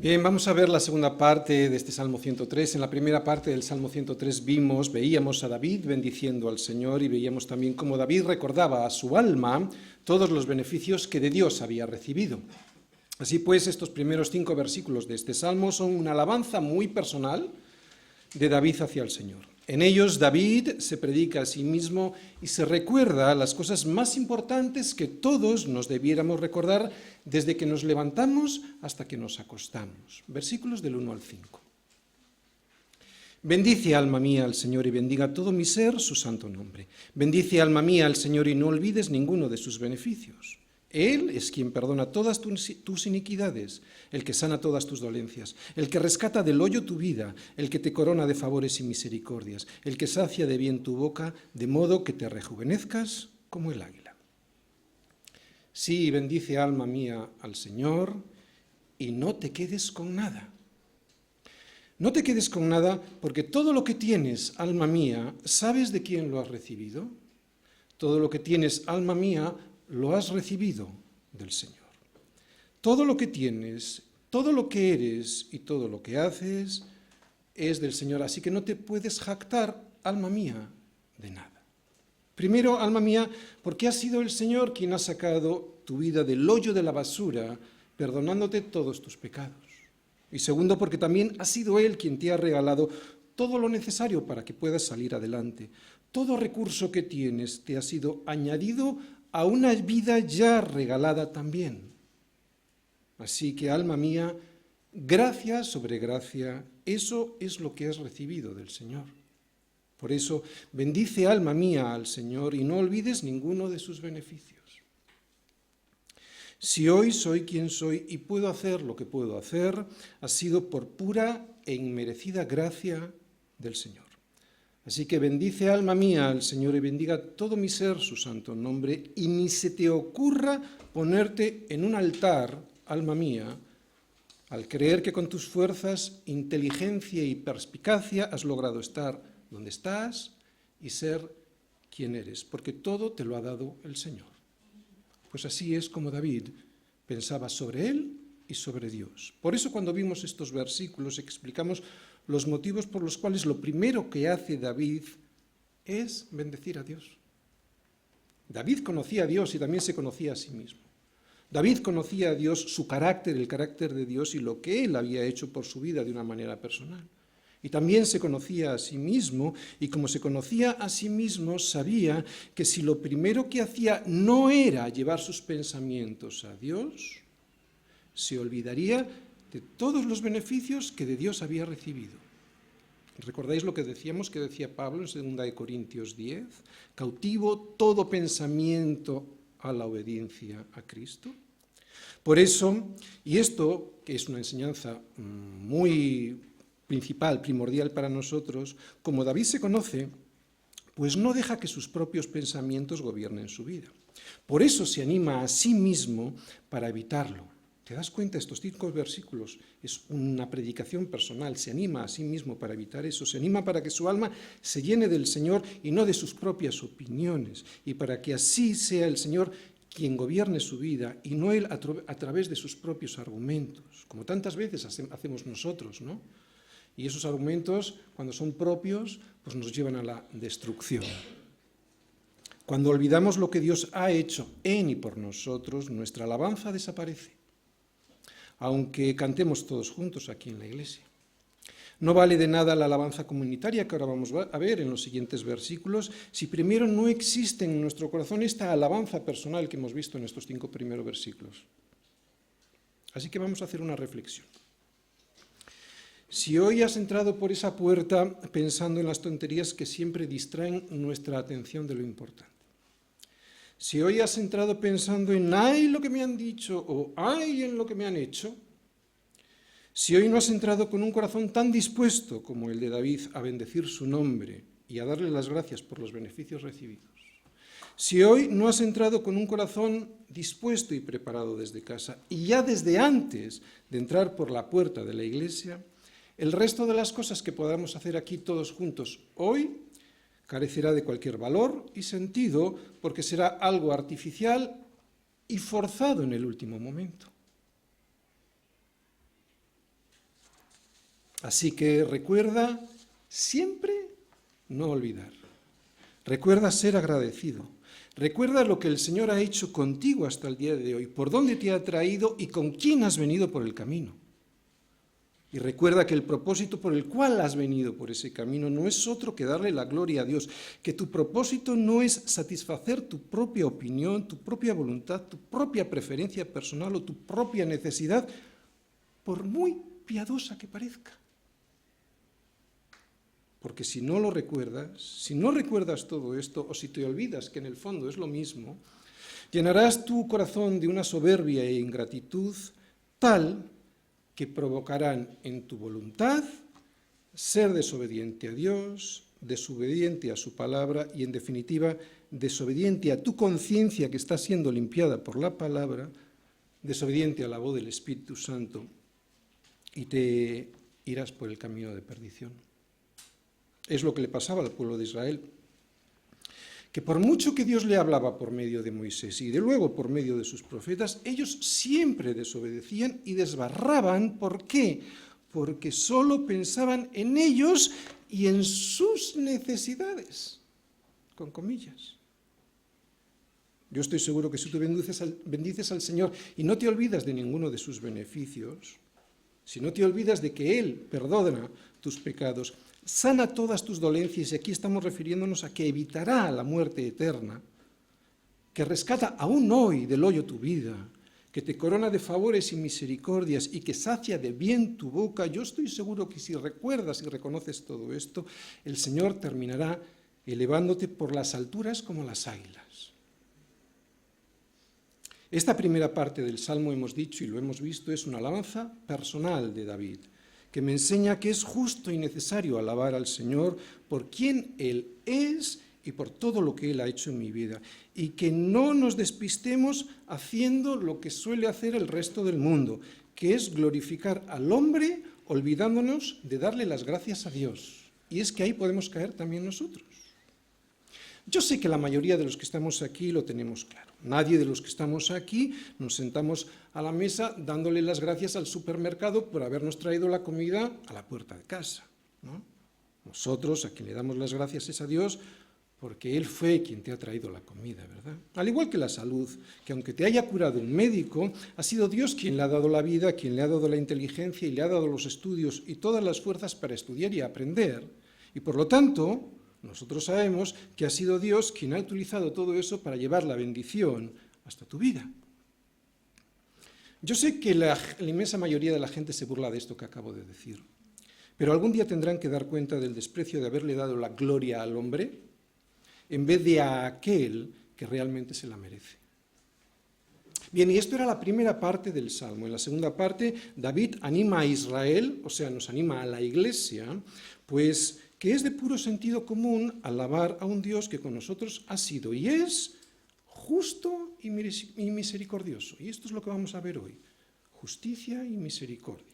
Bien, vamos a ver la segunda parte de este Salmo 103. En la primera parte del Salmo 103 veíamos a David bendiciendo al Señor y veíamos también cómo David recordaba a su alma todos los beneficios que de Dios había recibido. Así pues, estos primeros 5 versículos de este Salmo son una alabanza muy personal de David hacia el Señor. En ellos David se predica a sí mismo y se recuerda las cosas más importantes que todos nos debiéramos recordar desde que nos levantamos hasta que nos acostamos. Versículos del 1 al 5. Bendice, alma mía, al Señor y bendiga todo mi ser su santo nombre. Bendice, alma mía, al Señor y no olvides ninguno de sus beneficios. Él es quien perdona todas tus iniquidades, el que sana todas tus dolencias, el que rescata del hoyo tu vida, el que te corona de favores y misericordias, el que sacia de bien tu boca, de modo que te rejuvenezcas como el águila. Sí, bendice, alma mía, al Señor y no te quedes con nada. No te quedes con nada porque todo lo que tienes, alma mía, ¿sabes de quién lo has recibido? Todo lo que tienes, alma mía, lo has recibido del Señor. Todo lo que tienes, todo lo que eres y todo lo que haces es del Señor. Así que no te puedes jactar, alma mía, de nada. Primero, alma mía, porque ha sido el Señor quien ha sacado tu vida del hoyo de la basura, perdonándote todos tus pecados. Y segundo, porque también ha sido Él quien te ha regalado todo lo necesario para que puedas salir adelante. Todo recurso que tienes te ha sido añadido a una vida ya regalada también. Así que, alma mía, gracia sobre gracia, eso es lo que has recibido del Señor. Por eso, bendice, alma mía, al Señor y no olvides ninguno de sus beneficios. Si hoy soy quien soy y puedo hacer lo que puedo hacer, ha sido por pura e inmerecida gracia del Señor. Así que bendice, alma mía, al Señor y bendiga todo mi ser su santo nombre, y ni se te ocurra ponerte en un altar, alma mía, al creer que con tus fuerzas, inteligencia y perspicacia has logrado estar donde estás y ser quien eres, porque todo te lo ha dado el Señor. Pues así es como David pensaba sobre él y sobre Dios. Por eso cuando vimos estos versículos explicamos los motivos por los cuales lo primero que hace David es bendecir a Dios. David conocía a Dios y también se conocía a sí mismo. David conocía a Dios, su carácter, el carácter de Dios y lo que él había hecho por su vida de una manera personal. Y también se conocía a sí mismo, y como se conocía a sí mismo, sabía que si lo primero que hacía no era llevar sus pensamientos a Dios, se olvidaría de todos los beneficios que de Dios había recibido. ¿Recordáis lo que decíamos, que decía Pablo en 2 Corintios 10? Cautivo todo pensamiento a la obediencia a Cristo. Por eso, y esto, que es una enseñanza muy principal, primordial para nosotros, como David se conoce, pues no deja que sus propios pensamientos gobiernen su vida. Por eso se anima a sí mismo para evitarlo. ¿Te das cuenta? Estos 5 versículos es una predicación personal. Se anima a sí mismo para evitar eso. Se anima para que su alma se llene del Señor y no de sus propias opiniones. Y para que así sea el Señor quien gobierne su vida y no él a través de sus propios argumentos, como tantas veces hacemos nosotros, ¿no? Y esos argumentos, cuando son propios, pues nos llevan a la destrucción. Cuando olvidamos lo que Dios ha hecho en y por nosotros, nuestra alabanza desaparece, aunque cantemos todos juntos aquí en la iglesia. No vale de nada la alabanza comunitaria, que ahora vamos a ver en los siguientes versículos, si primero no existe en nuestro corazón esta alabanza personal que hemos visto en estos 5 primeros versículos. Así que vamos a hacer una reflexión. Si hoy has entrado por esa puerta pensando en las tonterías que siempre distraen nuestra atención de lo importante, si hoy has entrado pensando en ¡ay, lo que me han dicho! O ¡ay, en lo que me han hecho! Si hoy no has entrado con un corazón tan dispuesto como el de David a bendecir su nombre y a darle las gracias por los beneficios recibidos, si hoy no has entrado con un corazón dispuesto y preparado desde casa y ya desde antes de entrar por la puerta de la iglesia, el resto de las cosas que podamos hacer aquí todos juntos hoy carecerá de cualquier valor y sentido porque será algo artificial y forzado en el último momento. Así que recuerda siempre no olvidar. Recuerda ser agradecido. Recuerda lo que el Señor ha hecho contigo hasta el día de hoy, por dónde te ha traído y con quién has venido por el camino. Y recuerda que el propósito por el cual has venido por ese camino no es otro que darle la gloria a Dios, que tu propósito no es satisfacer tu propia opinión, tu propia voluntad, tu propia preferencia personal o tu propia necesidad, por muy piadosa que parezca. Porque si no lo recuerdas, si no recuerdas todo esto, o si te olvidas que en el fondo es lo mismo, llenarás tu corazón de una soberbia e ingratitud tal que provocarán en tu voluntad ser desobediente a Dios, desobediente a su palabra y, en definitiva, desobediente a tu conciencia que está siendo limpiada por la palabra, desobediente a la voz del Espíritu Santo, y te irás por el camino de perdición. Es lo que le pasaba al pueblo de Israel, que por mucho que Dios le hablaba por medio de Moisés y de luego por medio de sus profetas, ellos siempre desobedecían y desbarraban. ¿Por qué? Porque solo pensaban en ellos y en sus necesidades, con comillas. Yo estoy seguro que si tú bendices al Señor y no te olvidas de ninguno de sus beneficios, si no te olvidas de que Él perdona tus pecados, sana todas tus dolencias, y aquí estamos refiriéndonos a que evitará la muerte eterna, que rescata aún hoy del hoyo tu vida, que te corona de favores y misericordias y que sacia de bien tu boca, yo estoy seguro que si recuerdas y reconoces todo esto, el Señor terminará elevándote por las alturas como las águilas. Esta primera parte del Salmo, hemos dicho y lo hemos visto, es una alabanza personal de David, que me enseña que es justo y necesario alabar al Señor por quien Él es y por todo lo que Él ha hecho en mi vida, y que no nos despistemos haciendo lo que suele hacer el resto del mundo, que es glorificar al hombre olvidándonos de darle las gracias a Dios. Y es que ahí podemos caer también nosotros. Yo sé que la mayoría de los que estamos aquí lo tenemos claro. Nadie de los que estamos aquí nos sentamos a la mesa dándole las gracias al supermercado por habernos traído la comida a la puerta de casa, ¿no? Nosotros a quien le damos las gracias es a Dios porque Él fue quien te ha traído la comida, ¿verdad? Al igual que la salud, que aunque te haya curado un médico, ha sido Dios quien le ha dado la vida, quien le ha dado la inteligencia y le ha dado los estudios y todas las fuerzas para estudiar y aprender. Y por lo tanto, nosotros sabemos que ha sido Dios quien ha utilizado todo eso para llevar la bendición hasta tu vida. Yo sé que la inmensa mayoría de la gente se burla de esto que acabo de decir, pero algún día tendrán que dar cuenta del desprecio de haberle dado la gloria al hombre en vez de a aquel que realmente se la merece. Bien, y esto era la primera parte del Salmo. En la segunda parte, David anima a Israel, o sea, nos anima a la Iglesia, pues que es de puro sentido común alabar a un Dios que con nosotros ha sido y es justo y misericordioso. Y esto es lo que vamos a ver hoy, justicia y misericordia.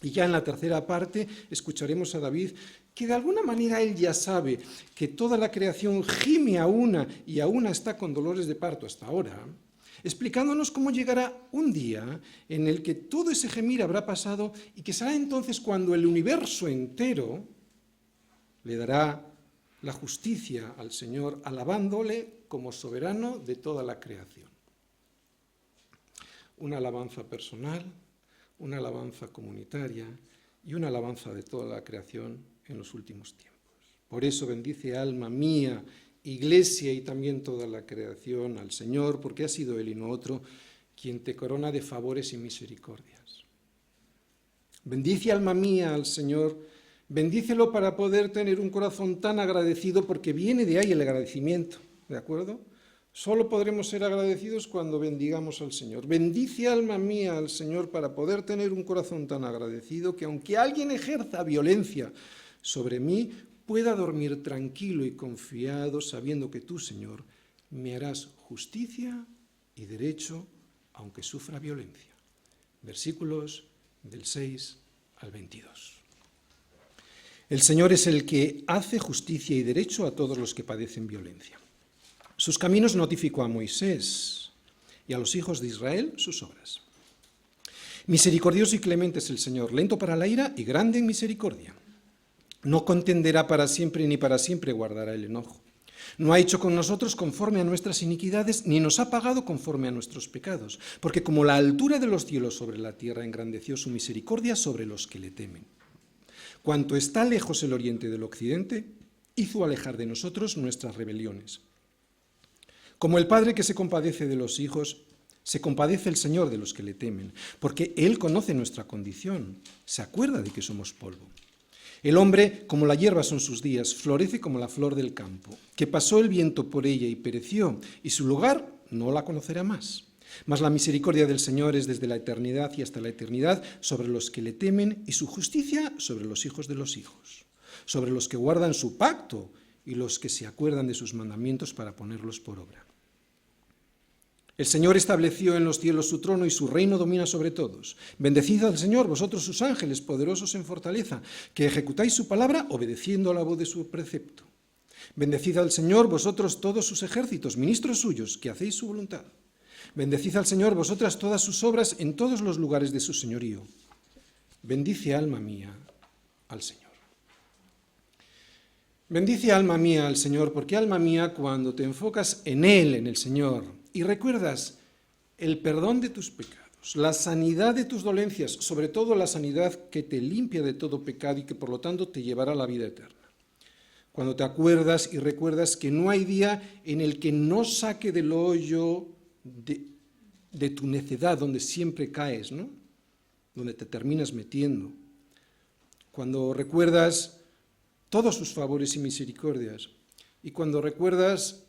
Y ya en la tercera parte escucharemos a David que de alguna manera él ya sabe que toda la creación gime a una y a una está con dolores de parto hasta ahora, explicándonos cómo llegará un día en el que todo ese gemir habrá pasado y que será entonces cuando el universo entero le dará la justicia al Señor, alabándole como soberano de toda la creación. Una alabanza personal, una alabanza comunitaria y una alabanza de toda la creación en los últimos tiempos. Por eso bendice, alma mía, Iglesia y también toda la creación, al Señor, porque ha sido Él y no otro quien te corona de favores y misericordias. Bendice, alma mía, al Señor. Bendícelo para poder tener un corazón tan agradecido, porque viene de ahí el agradecimiento, ¿de acuerdo? Solo podremos ser agradecidos cuando bendigamos al Señor. Bendice, alma mía, al Señor para poder tener un corazón tan agradecido que aunque alguien ejerza violencia sobre mí, pueda dormir tranquilo y confiado sabiendo que tú, Señor, me harás justicia y derecho aunque sufra violencia. Versículos del 6 al 22. El Señor es el que hace justicia y derecho a todos los que padecen violencia. Sus caminos notificó a Moisés y a los hijos de Israel sus obras. Misericordioso y clemente es el Señor, lento para la ira y grande en misericordia. No contenderá para siempre, ni para siempre guardará el enojo. No ha hecho con nosotros conforme a nuestras iniquidades, ni nos ha pagado conforme a nuestros pecados, porque como la altura de los cielos sobre la tierra, engrandeció su misericordia sobre los que le temen. Cuanto está lejos el oriente del occidente, hizo alejar de nosotros nuestras rebeliones. Como el Padre que se compadece de los hijos, se compadece el Señor de los que le temen, porque Él conoce nuestra condición, se acuerda de que somos polvo. El hombre, como la hierba son sus días, florece como la flor del campo, que pasó el viento por ella y pereció, y su lugar no la conocerá más. Mas la misericordia del Señor es desde la eternidad y hasta la eternidad sobre los que le temen, y su justicia sobre los hijos de los hijos, sobre los que guardan su pacto y los que se acuerdan de sus mandamientos para ponerlos por obra. El Señor estableció en los cielos su trono y su reino domina sobre todos. Bendecid al Señor, vosotros sus ángeles, poderosos en fortaleza, que ejecutáis su palabra obedeciendo a la voz de su precepto. Bendecid al Señor, vosotros todos sus ejércitos, ministros suyos, que hacéis su voluntad. Bendecid al Señor, vosotras todas sus obras en todos los lugares de su señorío. Bendice, alma mía, al Señor. Bendice, alma mía, al Señor, porque, alma mía, cuando te enfocas en Él, en el Señor, y recuerdas el perdón de tus pecados, la sanidad de tus dolencias, sobre todo la sanidad que te limpia de todo pecado y que por lo tanto te llevará a la vida eterna. Cuando te acuerdas y recuerdas que no hay día en el que no saque del hoyo de tu necedad, donde siempre caes, ¿no? Donde te terminas metiendo. Cuando recuerdas todos sus favores y misericordias, y cuando recuerdas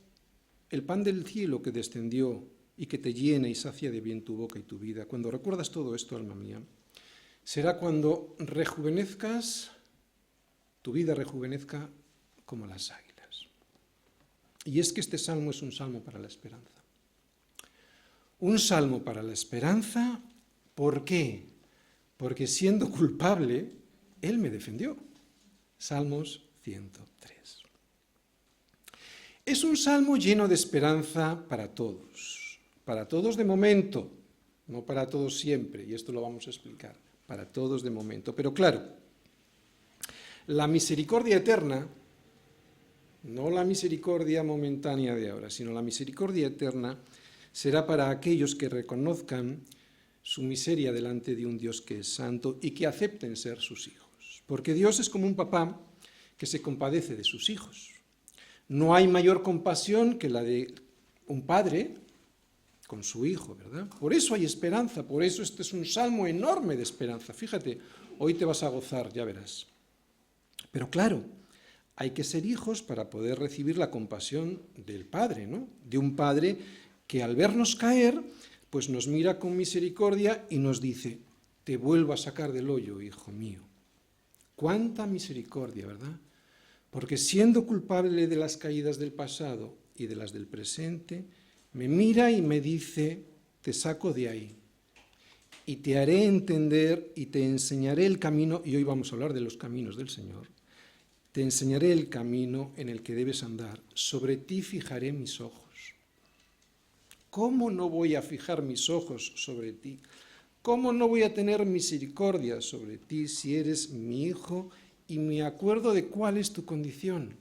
el pan del cielo que descendió y que te llena y sacia de bien tu boca y tu vida, cuando recuerdas todo esto, alma mía, será cuando rejuvenezcas, tu vida rejuvenezca como las águilas. Y es que este salmo es un salmo para la esperanza. Un salmo para la esperanza, ¿por qué? Porque siendo culpable, Él me defendió. Salmos 103. Es un salmo lleno de esperanza para todos de momento, no para todos siempre, y esto lo vamos a explicar, para todos de momento. Pero claro, la misericordia eterna, no la misericordia momentánea de ahora, sino la misericordia eterna, será para aquellos que reconozcan su miseria delante de un Dios que es santo y que acepten ser sus hijos. Porque Dios es como un papá que se compadece de sus hijos. No hay mayor compasión que la de un padre con su hijo, ¿verdad? Por eso hay esperanza, por eso este es un salmo enorme de esperanza. Fíjate, hoy te vas a gozar, ya verás. Pero claro, hay que ser hijos para poder recibir la compasión del Padre, ¿no? De un Padre que al vernos caer, pues nos mira con misericordia y nos dice, te vuelvo a sacar del hoyo, hijo mío. Cuánta misericordia, ¿verdad? Porque siendo culpable de las caídas del pasado y de las del presente, me mira y me dice, te saco de ahí y te haré entender y te enseñaré el camino, y hoy vamos a hablar de los caminos del Señor, te enseñaré el camino en el que debes andar, sobre ti fijaré mis ojos. ¿Cómo no voy a fijar mis ojos sobre ti? ¿Cómo no voy a tener misericordia sobre ti si eres mi hijo y me acuerdo de cuál es tu condición?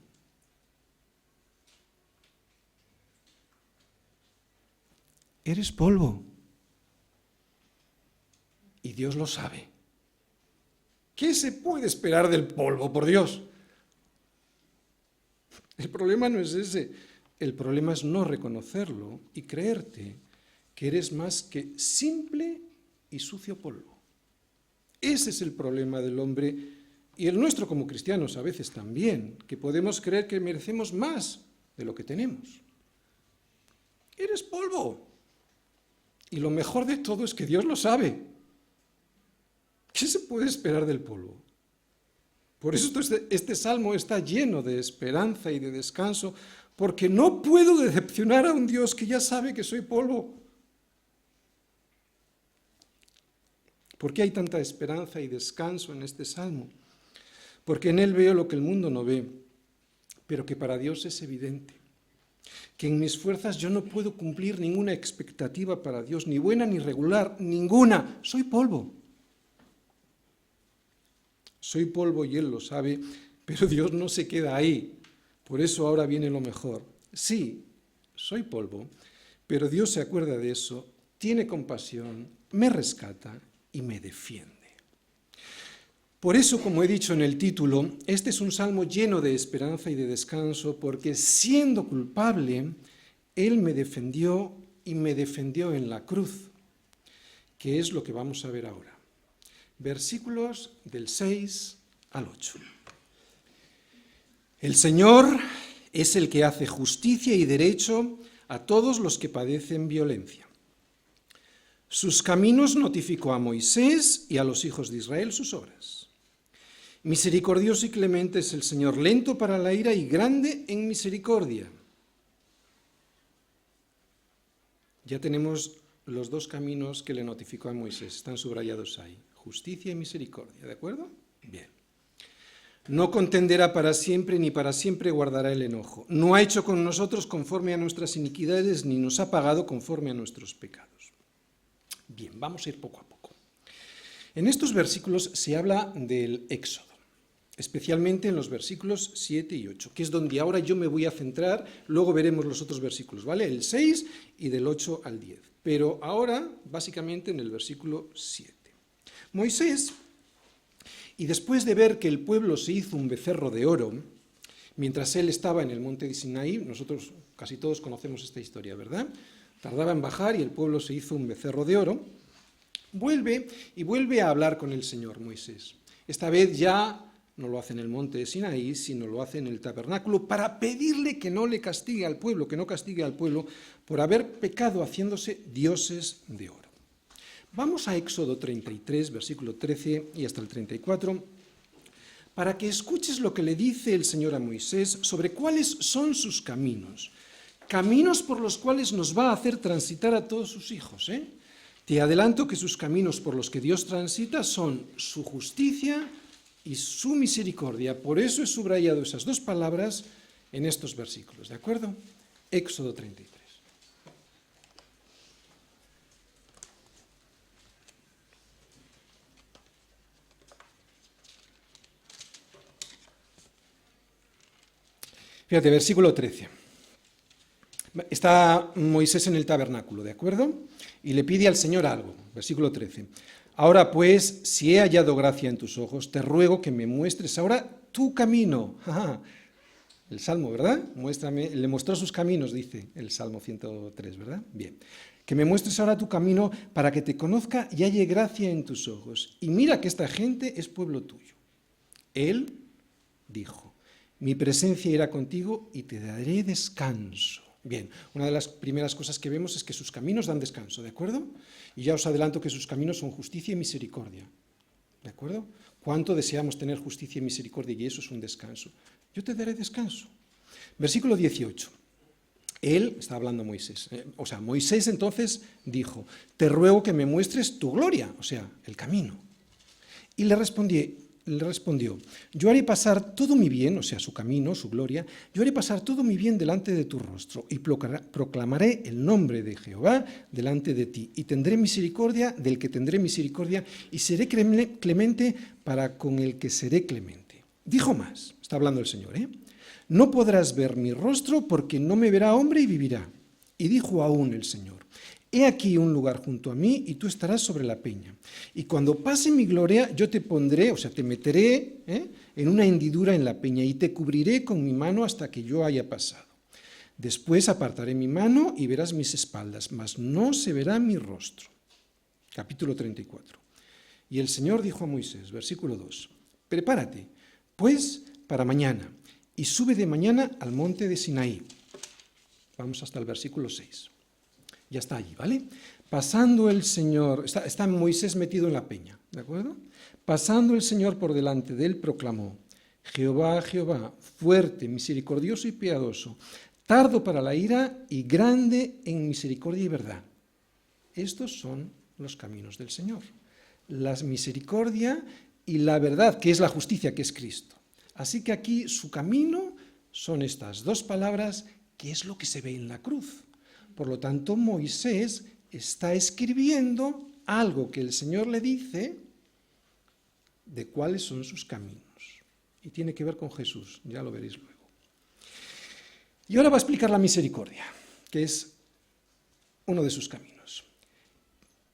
Eres polvo. Y Dios lo sabe. ¿Qué se puede esperar del polvo, por Dios? El problema no es ese. El problema es no reconocerlo y creerte que eres más que simple y sucio polvo. Ese es el problema del hombre y el nuestro como cristianos a veces también, que podemos creer que merecemos más de lo que tenemos. Eres polvo. Y lo mejor de todo es que Dios lo sabe. ¿Qué se puede esperar del polvo? Por eso este salmo está lleno de esperanza y de descanso, porque no puedo decepcionar a un Dios que ya sabe que soy polvo. ¿Por qué hay tanta esperanza y descanso en este salmo? Porque en él veo lo que el mundo no ve, pero que para Dios es evidente. que en mis fuerzas yo no puedo cumplir ninguna expectativa para Dios, ni buena ni regular, ninguna. Soy polvo. Soy polvo y Él lo sabe, pero Dios no se queda ahí. Por eso ahora viene lo mejor. Sí, soy polvo, pero Dios se acuerda de eso, tiene compasión, me rescata y me defiende. Por eso, como he dicho en el título, este es un salmo lleno de esperanza y de descanso, porque siendo culpable, Él me defendió y me defendió en la cruz, que es lo que vamos a ver ahora. Versículos del 6 al 8. El Señor es el que hace justicia y derecho a todos los que padecen violencia. Sus caminos notificó a Moisés y a los hijos de Israel sus obras. Misericordioso y clemente es el Señor, lento para la ira y grande en misericordia. Ya tenemos los dos caminos que le notificó a Moisés, están subrayados ahí, justicia y misericordia, ¿de acuerdo? Bien. No contenderá para siempre, ni para siempre guardará el enojo. No ha hecho con nosotros conforme a nuestras iniquidades, ni nos ha pagado conforme a nuestros pecados. Bien, vamos a ir poco a poco. En estos versículos se habla del Éxodo, especialmente en los versículos 7 y 8, que es donde ahora yo me voy a centrar, luego veremos los otros versículos, ¿vale? El 6 y del 8 al 10. Pero ahora, básicamente, en el versículo 7. Moisés, y después de ver que el pueblo se hizo un becerro de oro, mientras él estaba en el monte de Sinaí, nosotros casi todos conocemos esta historia, ¿verdad? Tardaba en bajar y el pueblo se hizo un becerro de oro. Vuelve a hablar con el Señor Moisés. Esta vez ya no lo hace en el monte de Sinaí, sino lo hace en el tabernáculo para pedirle que no le castigue al pueblo, que no castigue al pueblo por haber pecado haciéndose dioses de oro. Vamos a Éxodo 33, versículo 13 y hasta el 34, para que escuches lo que le dice el Señor a Moisés sobre cuáles son sus caminos, caminos por los cuales nos va a hacer transitar a todos sus hijos. Te adelanto que sus caminos por los que Dios transita son su justicia y su misericordia. Por eso he subrayado esas dos palabras en estos versículos, ¿de acuerdo? Éxodo 33. Fíjate, versículo 13. Está Moisés en el tabernáculo, ¿de acuerdo? Y le pide al Señor algo, versículo 13. Ahora pues, si he hallado gracia en tus ojos, te ruego que me muestres ahora tu camino. El Salmo, ¿verdad? Muéstrame, le mostró sus caminos, dice el Salmo 103, ¿verdad? Bien. Que me muestres ahora tu camino para que te conozca y halle gracia en tus ojos. Y mira que esta gente es pueblo tuyo. Él dijo: mi presencia irá contigo y te daré descanso. Bien, una de las primeras cosas que vemos es que sus caminos dan descanso, ¿de acuerdo? Y ya os adelanto que sus caminos son justicia y misericordia, ¿de acuerdo? ¿Cuánto deseamos tener justicia y misericordia? Y eso es un descanso. Yo te daré descanso. Versículo 18. Él, está hablando Moisés, Moisés entonces dijo: te ruego que me muestres tu gloria, o sea, el camino. Y le respondió: yo haré pasar todo mi bien, o sea, su camino, su gloria, yo haré pasar todo mi bien delante de tu rostro y proclamaré el nombre de Jehová delante de ti y tendré misericordia del que tendré misericordia y seré clemente para con el que seré clemente. Dijo más, está hablando el Señor, no podrás ver mi rostro porque no me verá hombre y vivirá. Y dijo aún el Señor: he aquí un lugar junto a mí y tú estarás sobre la peña. Y cuando pase mi gloria, yo te pondré, o sea, te meteré en una hendidura en la peña y te cubriré con mi mano hasta que yo haya pasado. Después apartaré mi mano y verás mis espaldas, mas no se verá mi rostro. Capítulo 34. Y el Señor dijo a Moisés, versículo 2, prepárate, pues, para mañana, y sube de mañana al monte de Sinaí. Vamos hasta el versículo 6. Ya está allí, ¿vale? Pasando el Señor, está Moisés metido en la peña, ¿de acuerdo? Pasando el Señor por delante de él, proclamó: Jehová, Jehová, fuerte, misericordioso y piadoso, tardo para la ira y grande en misericordia y verdad. Estos son los caminos del Señor, la misericordia y la verdad, que es la justicia, que es Cristo. Así que aquí su camino son estas dos palabras: qué es lo que se ve en la cruz. Por lo tanto, Moisés está escribiendo algo que el Señor le dice de cuáles son sus caminos. Y tiene que ver con Jesús, ya lo veréis luego. Y ahora va a explicar la misericordia, que es uno de sus caminos.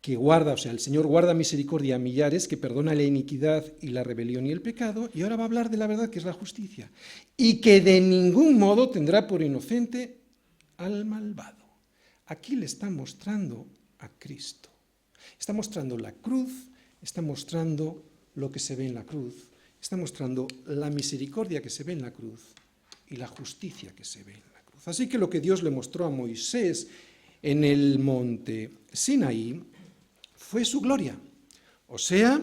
Que guarda, o sea, el Señor guarda misericordia a millares, que perdona la iniquidad y la rebelión y el pecado, y ahora va a hablar de la verdad, que es la justicia, y que de ningún modo tendrá por inocente al malvado. Aquí le está mostrando a Cristo. Está mostrando la cruz, está mostrando lo que se ve en la cruz, está mostrando la misericordia que se ve en la cruz y la justicia que se ve en la cruz. Así que lo que Dios le mostró a Moisés en el monte Sinaí fue su gloria, o sea,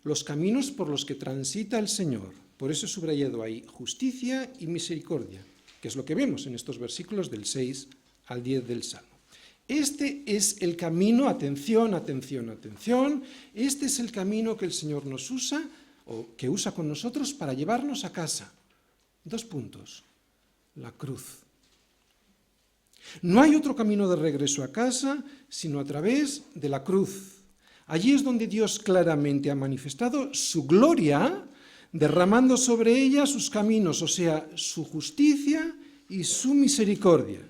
los caminos por los que transita el Señor. Por eso he subrayado ahí justicia y misericordia, que es lo que vemos en estos versículos del 6 al 10 del Salmo. Este es el camino, atención, atención, atención, este es el camino que el Señor nos usa, o que usa con nosotros para llevarnos a casa. 2 puntos. La cruz. No hay otro camino de regreso a casa, sino a través de la cruz. Allí es donde Dios claramente ha manifestado su gloria, derramando sobre ella sus caminos, o sea, su justicia y su misericordia.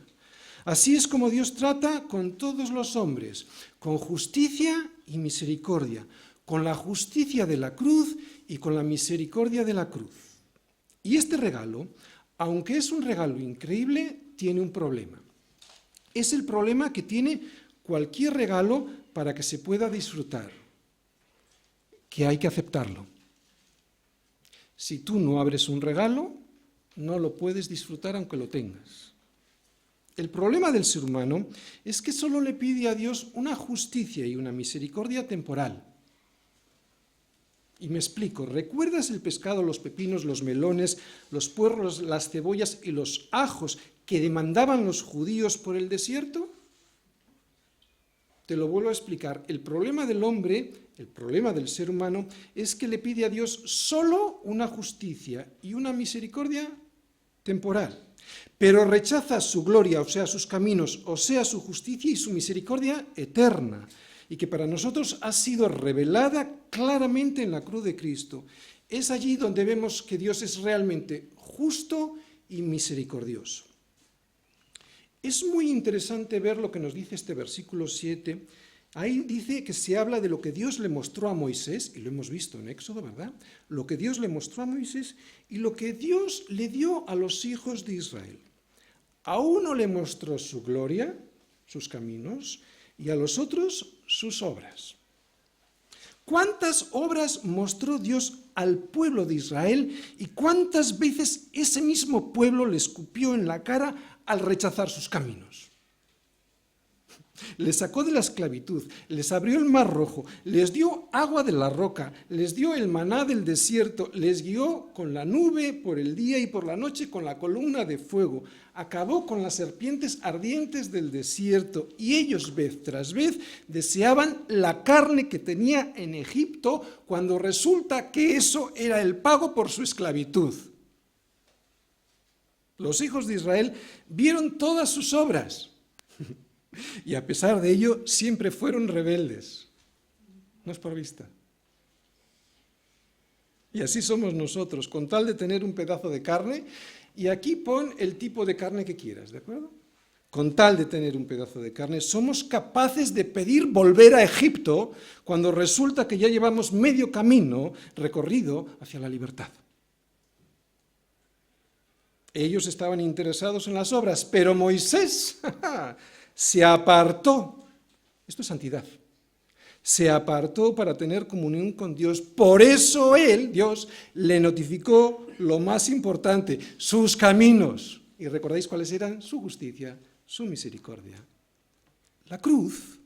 Así es como Dios trata con todos los hombres, con justicia y misericordia, con la justicia de la cruz y con la misericordia de la cruz. Y este regalo, aunque es un regalo increíble, tiene un problema. Es el problema que tiene cualquier regalo para que se pueda disfrutar, que hay que aceptarlo. Si tú no abres un regalo, no lo puedes disfrutar aunque lo tengas. El problema del ser humano es que solo le pide a Dios una justicia y una misericordia temporal. Y me explico, ¿recuerdas el pescado, los pepinos, los melones, los puerros, las cebollas y los ajos que demandaban los judíos por el desierto? Te lo vuelvo a explicar. El problema del hombre, el problema del ser humano, es que le pide a Dios solo una justicia y una misericordia temporal. Pero rechaza su gloria, o sea, sus caminos, o sea, su justicia y su misericordia eterna, y que para nosotros ha sido revelada claramente en la cruz de Cristo. Es allí donde vemos que Dios es realmente justo y misericordioso. Es muy interesante ver lo que nos dice este versículo 7. Ahí dice que se habla de lo que Dios le mostró a Moisés, y lo hemos visto en Éxodo, ¿verdad? Lo que Dios le mostró a Moisés y lo que Dios le dio a los hijos de Israel. A uno le mostró su gloria, sus caminos, y a los otros sus obras. ¿Cuántas obras mostró Dios al pueblo de Israel y cuántas veces ese mismo pueblo le escupió en la cara al rechazar sus caminos? Les sacó de la esclavitud, les abrió el mar rojo, les dio agua de la roca, les dio el maná del desierto, les guió con la nube por el día y por la noche con la columna de fuego, acabó con las serpientes ardientes del desierto y ellos vez tras vez deseaban la carne que tenía en Egipto cuando resulta que eso era el pago por su esclavitud. Los hijos de Israel vieron todas sus obras. Y a pesar de ello, siempre fueron rebeldes. No es por vista. Y así somos nosotros, con tal de tener un pedazo de carne, y aquí pon el tipo de carne que quieras, ¿de acuerdo? Con tal de tener un pedazo de carne, somos capaces de pedir volver a Egipto cuando resulta que ya llevamos medio camino recorrido hacia la libertad. Ellos estaban interesados en las obras, pero Moisés se apartó. Esto es santidad. Se apartó para tener comunión con Dios. Por eso él, Dios, le notificó lo más importante, sus caminos. ¿Y recordáis cuáles eran? Su justicia, su misericordia. La cruz,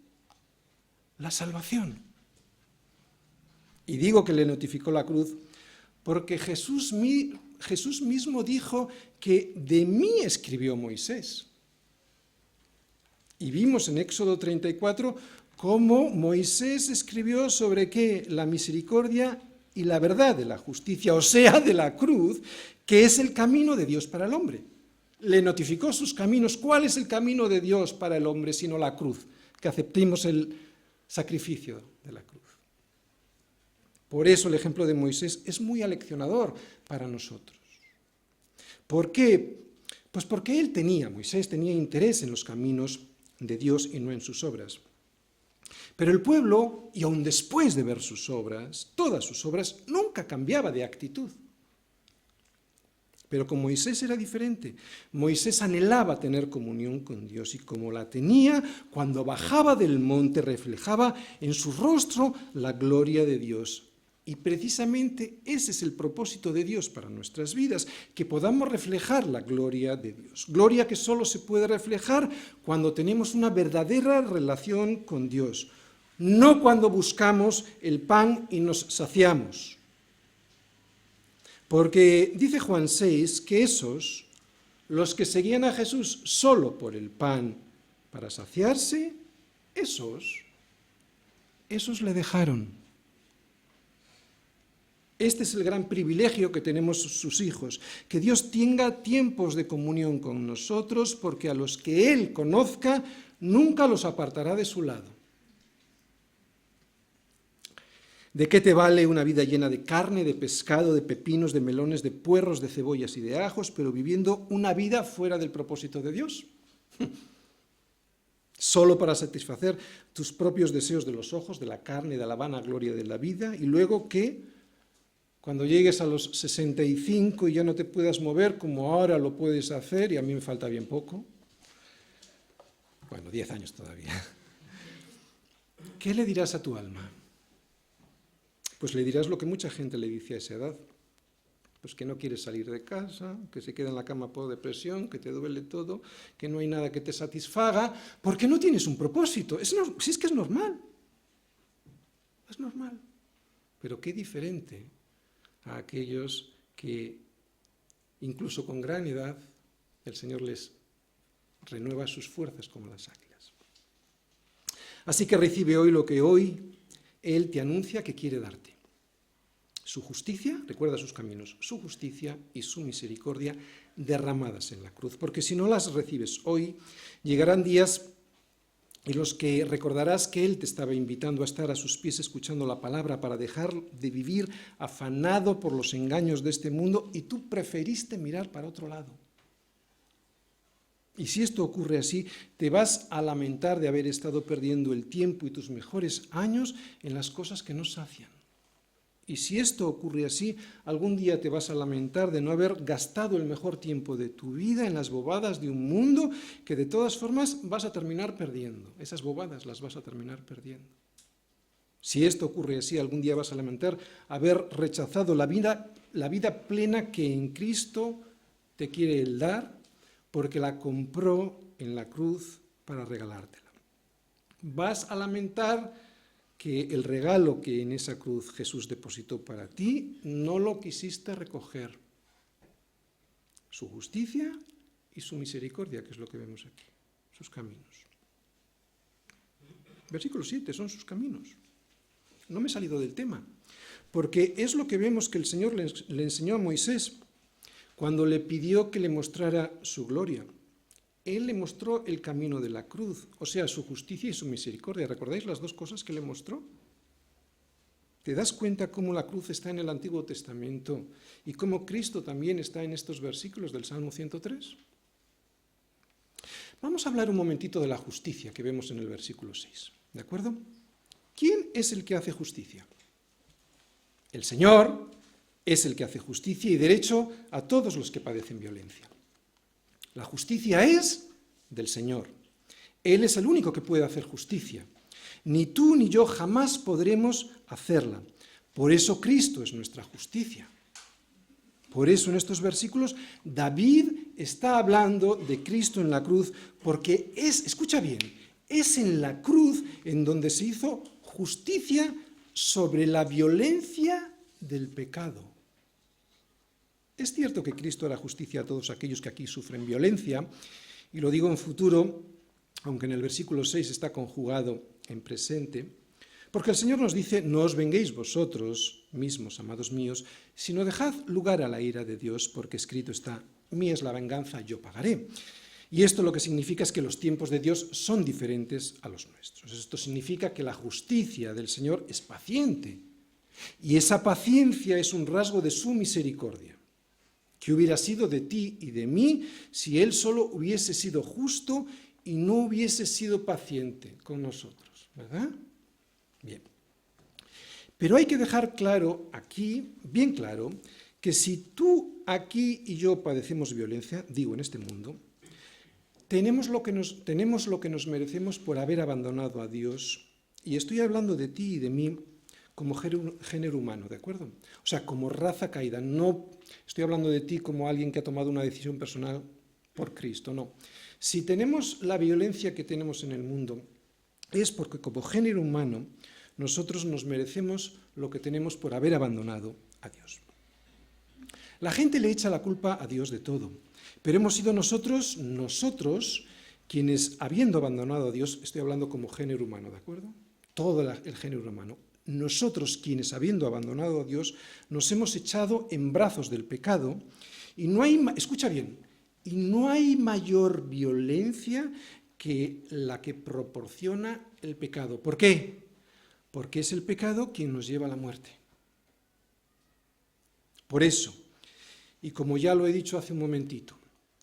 la salvación. Y digo que le notificó la cruz porque Jesús mismo dijo que de mí escribió Moisés. Y vimos en Éxodo 34 cómo Moisés escribió sobre qué, la misericordia y la verdad de la justicia, o sea, de la cruz, que es el camino de Dios para el hombre. le notificó sus caminos. ¿Cuál es el camino de Dios para el hombre sino la cruz? Que aceptemos el sacrificio de la cruz. Por eso el ejemplo de Moisés es muy aleccionador para nosotros. ¿Por qué? Pues porque Moisés tenía interés en los caminos de Dios y no en sus obras. Pero el pueblo, y aun después de ver sus obras, todas sus obras, nunca cambiaba de actitud. Pero con Moisés era diferente. Moisés anhelaba tener comunión con Dios y como la tenía, cuando bajaba del monte reflejaba en su rostro la gloria de Dios. Y precisamente ese es el propósito de Dios para nuestras vidas, que podamos reflejar la gloria de Dios. Gloria que solo se puede reflejar cuando tenemos una verdadera relación con Dios, no cuando buscamos el pan y nos saciamos. Porque dice Juan 6 que los que seguían a Jesús solo por el pan para saciarse, esos le dejaron. Este es el gran privilegio que tenemos sus hijos, que Dios tenga tiempos de comunión con nosotros, porque a los que Él conozca, nunca los apartará de su lado. ¿De qué te vale una vida llena de carne, de pescado, de pepinos, de melones, de puerros, de cebollas y de ajos, pero viviendo una vida fuera del propósito de Dios? Solo para satisfacer tus propios deseos de los ojos, de la carne, de la vana gloria de la vida, y luego que cuando llegues a los 65 y ya no te puedas mover como ahora lo puedes hacer, y a mí me falta bien poco, 10 años todavía, ¿qué le dirás a tu alma? Pues le dirás lo que mucha gente le dice a esa edad, pues que no quieres salir de casa, que se queda en la cama por depresión, que te duele todo, que no hay nada que te satisfaga, porque no tienes un propósito. Si es que es normal, pero qué diferente a aquellos que, incluso con gran edad, el Señor les renueva sus fuerzas como las águilas. Así que recibe hoy lo que hoy Él te anuncia que quiere darte. Su justicia, recuerda sus caminos, su justicia y su misericordia derramadas en la cruz. Porque si no las recibes hoy, llegarán días en los que recordarás que Él te estaba invitando a estar a sus pies escuchando la palabra para dejar de vivir afanado por los engaños de este mundo y tú preferiste mirar para otro lado. Y si esto ocurre así, te vas a lamentar de haber estado perdiendo el tiempo y tus mejores años en las cosas que no sacian. Y si esto ocurre así, algún día te vas a lamentar de no haber gastado el mejor tiempo de tu vida en las bobadas de un mundo que de todas formas vas a terminar perdiendo. Esas bobadas las vas a terminar perdiendo. Si esto ocurre así, algún día vas a lamentar haber rechazado la vida plena que en Cristo te quiere Él dar, porque la compró en la cruz para regalártela. Vas a lamentar que el regalo que en esa cruz Jesús depositó para ti no lo quisiste recoger. Su justicia y su misericordia, que es lo que vemos aquí, sus caminos. Versículo 7, son sus caminos. No me he salido del tema, porque es lo que vemos que el Señor le enseñó a Moisés cuando le pidió que le mostrara su gloria. Él le mostró el camino de la cruz, o sea, su justicia y su misericordia. ¿Recordáis las dos cosas que le mostró? ¿Te das cuenta cómo la cruz está en el Antiguo Testamento y cómo Cristo también está en estos versículos del Salmo 103? Vamos a hablar un momentito de la justicia que vemos en el versículo 6, ¿de acuerdo? ¿Quién es el que hace justicia? El Señor es el que hace justicia y derecho a todos los que padecen violencia. La justicia es del Señor. Él es el único que puede hacer justicia. Ni tú ni yo jamás podremos hacerla. Por eso Cristo es nuestra justicia. Por eso en estos versículos David está hablando de Cristo en la cruz, porque escucha bien, es en la cruz en donde se hizo justicia sobre la violencia del pecado. Es cierto que Cristo hará justicia a todos aquellos que aquí sufren violencia, y lo digo en futuro, aunque en el versículo 6 está conjugado en presente, porque el Señor nos dice, no os venguéis vosotros mismos, amados míos, sino dejad lugar a la ira de Dios, porque escrito está, mía es la venganza, yo pagaré. Y esto lo que significa es que los tiempos de Dios son diferentes a los nuestros. Esto significa que la justicia del Señor es paciente. Y esa paciencia es un rasgo de su misericordia. ¿Qué hubiera sido de ti y de mí si Él solo hubiese sido justo y no hubiese sido paciente con nosotros? ¿Verdad? Bien. Pero hay que dejar claro aquí, bien claro, que si tú, aquí y yo padecemos violencia, digo en este mundo, tenemos lo que nos merecemos por haber abandonado a Dios, y estoy hablando de ti y de mí como género humano, ¿de acuerdo? O sea, como raza caída, no estoy hablando de ti como alguien que ha tomado una decisión personal por Cristo, no. Si tenemos la violencia que tenemos en el mundo, es porque como género humano nosotros nos merecemos lo que tenemos por haber abandonado a Dios. La gente le echa la culpa a Dios de todo, pero hemos sido nosotros quienes, habiendo abandonado a Dios, estoy hablando como género humano, ¿de acuerdo? Todo el género humano. Nosotros quienes, habiendo abandonado a Dios, nos hemos echado en brazos del pecado y no hay, escucha bien, y no hay mayor violencia que la que proporciona el pecado. ¿Por qué? Porque es el pecado quien nos lleva a la muerte. Por eso, y como ya lo he dicho hace un momentito,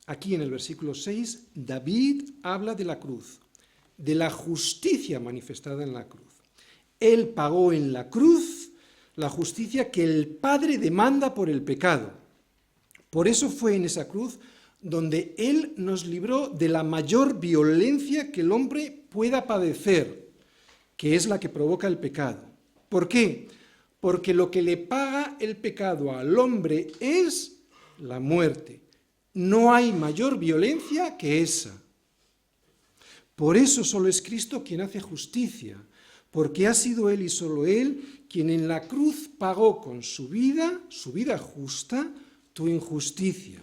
aquí en el versículo 6, David habla de la cruz, de la justicia manifestada en la cruz. Él pagó en la cruz la justicia que el Padre demanda por el pecado. Por eso fue en esa cruz donde Él nos libró de la mayor violencia que el hombre pueda padecer, que es la que provoca el pecado. ¿Por qué? Porque lo que le paga el pecado al hombre es la muerte. No hay mayor violencia que esa. Por eso solo es Cristo quien hace justicia, porque ha sido Él y solo Él quien en la cruz pagó con su vida justa, tu injusticia.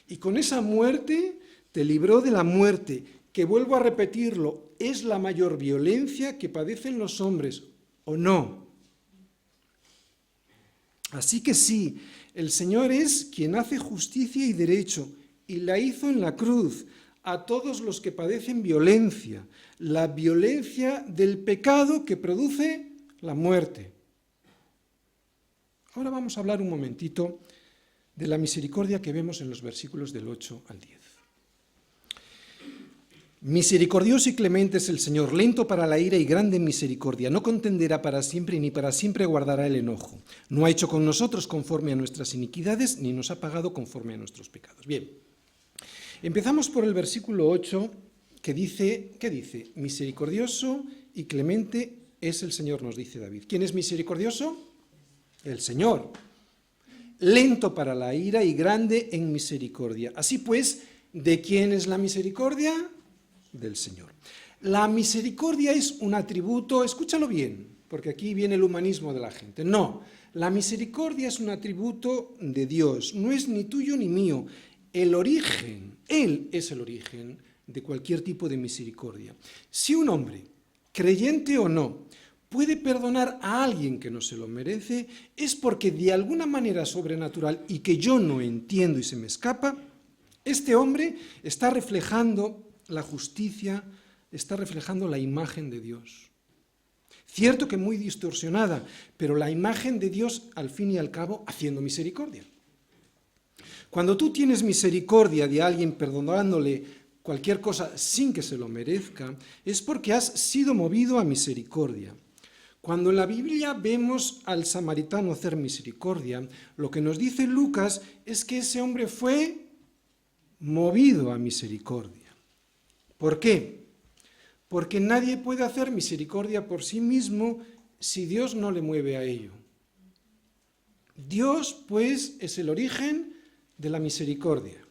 Y con esa muerte te libró de la muerte, que vuelvo a repetirlo, es la mayor violencia que padecen los hombres, ¿o no? Así que sí, el Señor es quien hace justicia y derecho, y la hizo en la cruz a todos los que padecen violencia, la violencia del pecado que produce la muerte. Ahora vamos a hablar un momentito de la misericordia que vemos en los versículos del 8 al 10. Misericordioso y clemente es el Señor, lento para la ira y grande en misericordia. No contenderá para siempre, ni para siempre guardará el enojo. No ha hecho con nosotros conforme a nuestras iniquidades, ni nos ha pagado conforme a nuestros pecados. Bien, empezamos por el versículo 8, que dice, ¿qué dice? Misericordioso y clemente es el Señor, nos dice David. ¿Quién es misericordioso? El Señor. Lento para la ira y grande en misericordia. Así pues, ¿de quién es la misericordia? Del Señor. La misericordia es un atributo, escúchalo bien, porque aquí viene el humanismo de la gente. No, la misericordia es un atributo de Dios, no es ni tuyo ni mío. El origen, Él es el origen de cualquier tipo de misericordia. Si un hombre, creyente o no, puede perdonar a alguien que no se lo merece, es porque de alguna manera sobrenatural y que yo no entiendo y se me escapa, este hombre está reflejando la justicia, está reflejando la imagen de Dios. Cierto que muy distorsionada, pero la imagen de Dios, al fin y al cabo, haciendo misericordia. Cuando tú tienes misericordia de alguien perdonándole cualquier cosa sin que se lo merezca, es porque has sido movido a misericordia. Cuando en la Biblia vemos al samaritano hacer misericordia, lo que nos dice Lucas es que ese hombre fue movido a misericordia. ¿Por qué? Porque nadie puede hacer misericordia por sí mismo si Dios no le mueve a ello. Dios, pues, es el origen de la misericordia.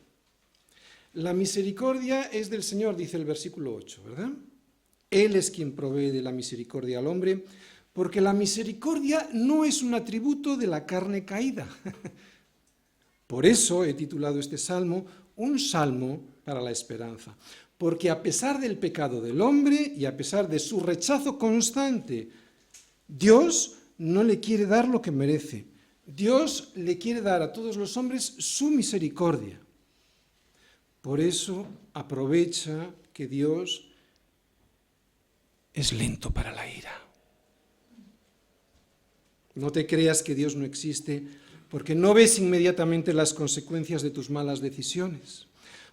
La misericordia es del Señor, dice el versículo 8, ¿verdad? Él es quien provee de la misericordia al hombre, porque la misericordia no es un atributo de la carne caída. Por eso he titulado este salmo, un salmo para la esperanza. Porque a pesar del pecado del hombre y a pesar de su rechazo constante, Dios no le quiere dar lo que merece. Dios le quiere dar a todos los hombres su misericordia. Por eso aprovecha que Dios es lento para la ira. No te creas que Dios no existe, porque no ves inmediatamente las consecuencias de tus malas decisiones.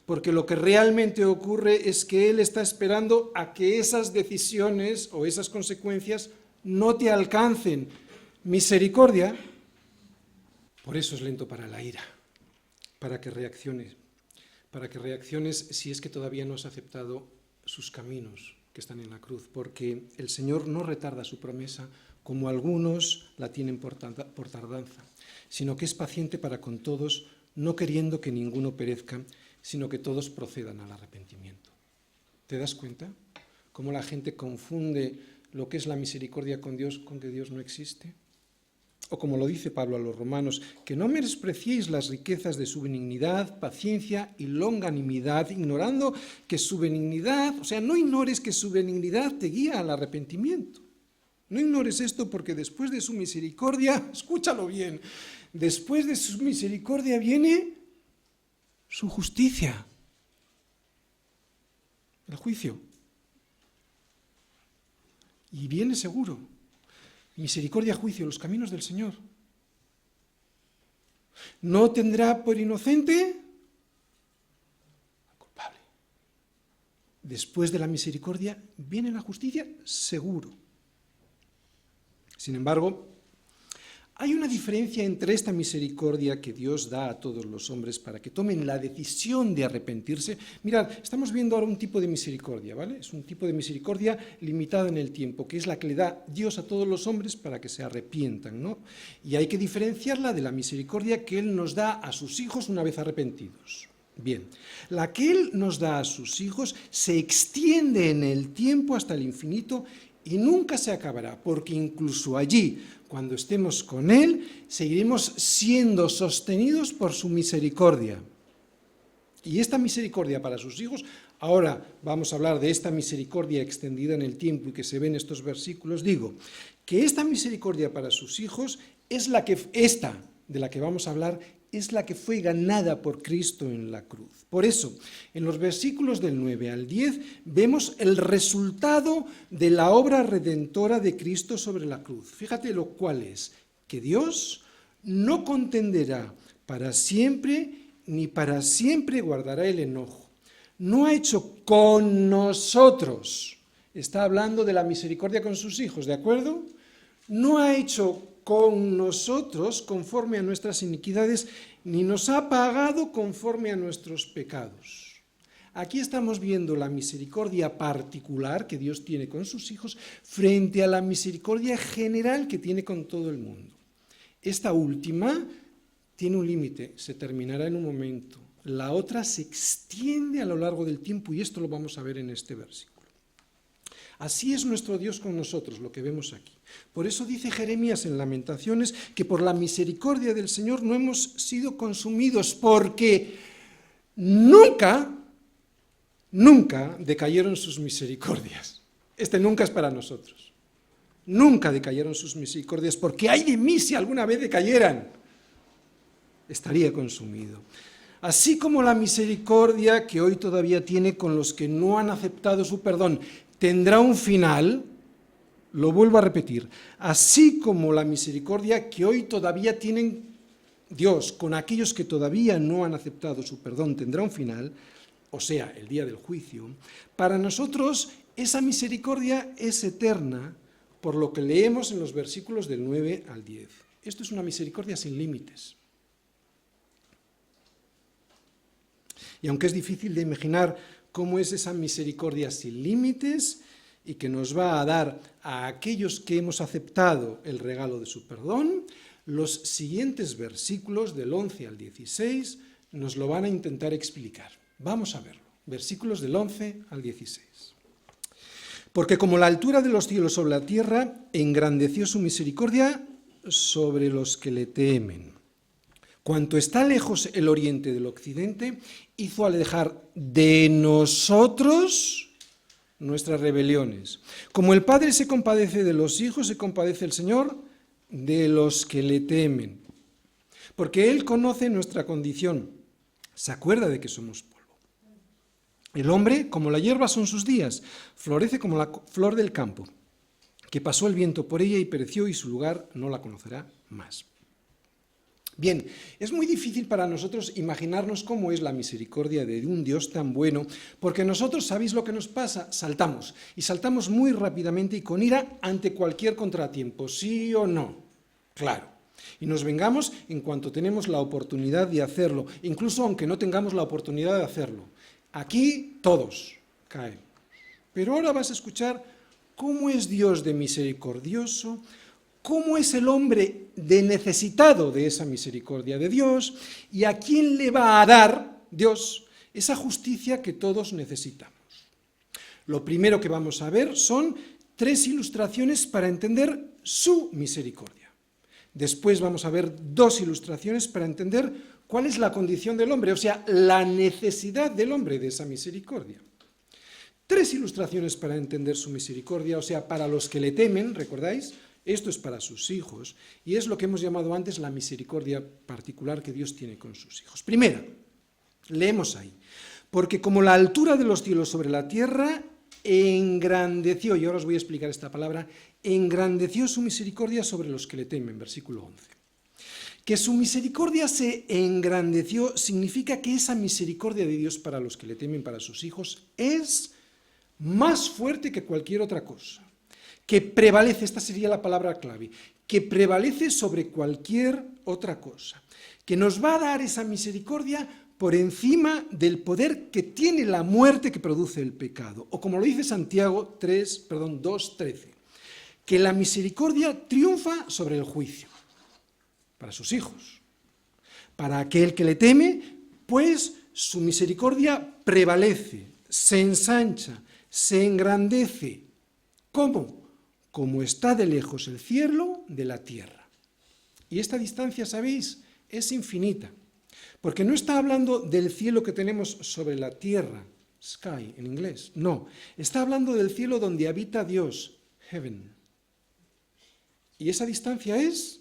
Porque lo que realmente ocurre es que Él está esperando a que esas decisiones o esas consecuencias no te alcancen. Misericordia, por eso es lento para la ira, para que reacciones si es que todavía no has aceptado sus caminos que están en la cruz, porque el Señor no retarda su promesa como algunos la tienen por tardanza, sino que es paciente para con todos, no queriendo que ninguno perezca, sino que todos procedan al arrepentimiento. ¿Te das cuenta? Cómo la gente confunde lo que es la misericordia con Dios con que Dios no existe. O como lo dice Pablo a los romanos, que no menospreciéis las riquezas de su benignidad, paciencia y longanimidad, ignorando que su benignidad, o sea, no ignores que su benignidad te guía al arrepentimiento. No ignores esto porque después de su misericordia, escúchalo bien, después de su misericordia viene su justicia, el juicio. Y viene seguro. Misericordia, juicio, los caminos del Señor. No tendrá por inocente al culpable. Después de la misericordia viene la justicia, seguro. Sin embargo, hay una diferencia entre esta misericordia que Dios da a todos los hombres para que tomen la decisión de arrepentirse. Mirad, estamos viendo ahora un tipo de misericordia, ¿vale? Es un tipo de misericordia limitada en el tiempo, que es la que le da Dios a todos los hombres para que se arrepientan, ¿no? Y hay que diferenciarla de la misericordia que Él nos da a sus hijos una vez arrepentidos. Bien, la que Él nos da a sus hijos se extiende en el tiempo hasta el infinito y nunca se acabará, porque incluso allí, cuando estemos con Él, seguiremos siendo sostenidos por su misericordia. Y esta misericordia para sus hijos, ahora vamos a hablar de esta misericordia extendida en el tiempo y que se ve en estos versículos, digo, que esta misericordia para sus hijos es esta de la que vamos a hablar, es la que fue ganada por Cristo en la cruz. Por eso, en los versículos del 9 al 10, vemos el resultado de la obra redentora de Cristo sobre la cruz. Fíjate lo cual es, que Dios no contenderá para siempre, ni para siempre guardará el enojo. No ha hecho con nosotros, está hablando de la misericordia con sus hijos, ¿de acuerdo? No ha hecho con nosotros conforme a nuestras iniquidades, ni nos ha pagado conforme a nuestros pecados. Aquí estamos viendo la misericordia particular que Dios tiene con sus hijos frente a la misericordia general que tiene con todo el mundo. Esta última tiene un límite, se terminará en un momento. La otra se extiende a lo largo del tiempo y esto lo vamos a ver en este versículo. Así es nuestro Dios con nosotros, lo que vemos aquí. Por eso dice Jeremías en Lamentaciones que por la misericordia del Señor no hemos sido consumidos, porque nunca decayeron sus misericordias. Este nunca es para nosotros. Nunca decayeron sus misericordias, porque ay de mí si alguna vez decayeran, estaría consumido. Así como la misericordia que hoy todavía tiene con los que no han aceptado su perdón tendrá un final, lo vuelvo a repetir, así como la misericordia que hoy todavía tienen Dios con aquellos que todavía no han aceptado su perdón tendrá un final, o sea, el día del juicio, para nosotros esa misericordia es eterna, por lo que leemos en los versículos del 9 al 10. Esto es una misericordia sin límites. Y aunque es difícil de imaginar cómo es esa misericordia sin límites y que nos va a dar a aquellos que hemos aceptado el regalo de su perdón, los siguientes versículos del 11 al 16 nos lo van a intentar explicar. Vamos a verlo. Versículos del 11 al 16. Porque como la altura de los cielos sobre la tierra, engrandeció su misericordia sobre los que le temen. Cuanto está lejos el oriente del occidente, hizo alejar de nosotros nuestras rebeliones. Como el Padre se compadece de los hijos, se compadece el Señor de los que le temen. Porque Él conoce nuestra condición, se acuerda de que somos polvo. El hombre, como la hierba son sus días, florece como la flor del campo, que pasó el viento por ella y pereció, y su lugar no la conocerá más. Bien, es muy difícil para nosotros imaginarnos cómo es la misericordia de un Dios tan bueno, porque nosotros, ¿sabéis lo que nos pasa? Saltamos, y saltamos muy rápidamente y con ira ante cualquier contratiempo, ¿sí o no? Claro. Y nos vengamos en cuanto tenemos la oportunidad de hacerlo, incluso aunque no tengamos la oportunidad de hacerlo. Aquí todos caen. Pero ahora vas a escuchar cómo es Dios de misericordioso, cómo es el hombre de necesitado de esa misericordia de Dios y a quién le va a dar Dios esa justicia que todos necesitamos. Lo primero que vamos a ver son 3 ilustraciones para entender su misericordia. Después vamos a ver 2 ilustraciones para entender cuál es la condición del hombre, o sea, la necesidad del hombre de esa misericordia. 3 ilustraciones para entender su misericordia, o sea, para los que le temen, ¿recordáis? Esto es para sus hijos, y es lo que hemos llamado antes la misericordia particular que Dios tiene con sus hijos. Primera, leemos ahí, porque como la altura de los cielos sobre la tierra engrandeció, y ahora os voy a explicar esta palabra, engrandeció su misericordia sobre los que le temen, versículo 11. Que su misericordia se engrandeció significa que esa misericordia de Dios para los que le temen, para sus hijos, es más fuerte que cualquier otra cosa, que prevalece, esta sería la palabra clave, que prevalece sobre cualquier otra cosa, que nos va a dar esa misericordia por encima del poder que tiene la muerte que produce el pecado, o como lo dice Santiago 2:13, que la misericordia triunfa sobre el juicio, para sus hijos. Para aquel que le teme, pues su misericordia prevalece, se ensancha, se engrandece. ¿Cómo? Como está de lejos el cielo de la tierra. Y esta distancia, ¿sabéis?, es infinita, porque no está hablando del cielo que tenemos sobre la tierra, sky en inglés, no, está hablando del cielo donde habita Dios, heaven. Y esa distancia es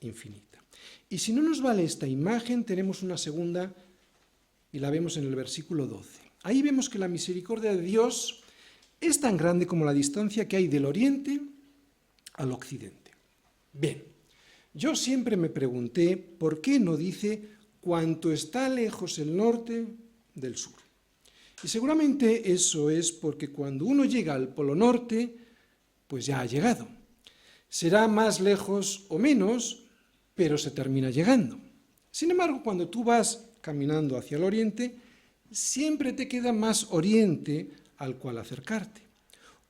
infinita. Y si no nos vale esta imagen, tenemos una segunda y la vemos en el versículo 12. Ahí vemos que la misericordia de Dios es tan grande como la distancia que hay del oriente al occidente. Bien, yo siempre me pregunté por qué no dice cuánto está lejos el norte del sur. Y seguramente eso es porque cuando uno llega al polo norte, pues ya ha llegado. Será más lejos o menos, pero se termina llegando. Sin embargo, cuando tú vas caminando hacia el oriente, siempre te queda más oriente al cual acercarte.